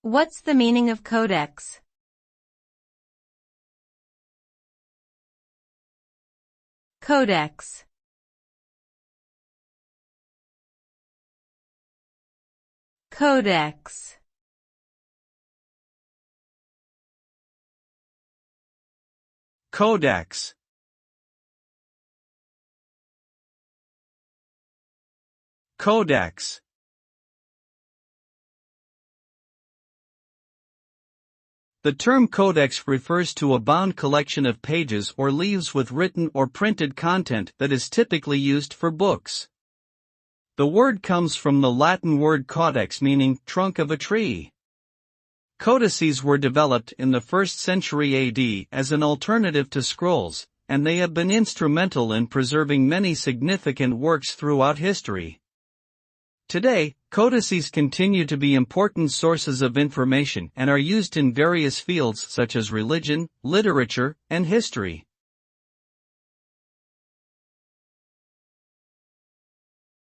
What's the meaning of codex? Codex. Codex. Codex. Codex. The term codex refers to a bound collection of pages or leaves with written or printed content that is typically used for books. The word comes from the Latin word caudex, meaning trunk of a tree. Codices were developed in the 1st century AD as an alternative to scrolls, and they have been instrumental in preserving many significant works throughout history. Today, codices continue to be important sources of information and are used in various fields such as religion, literature, and history.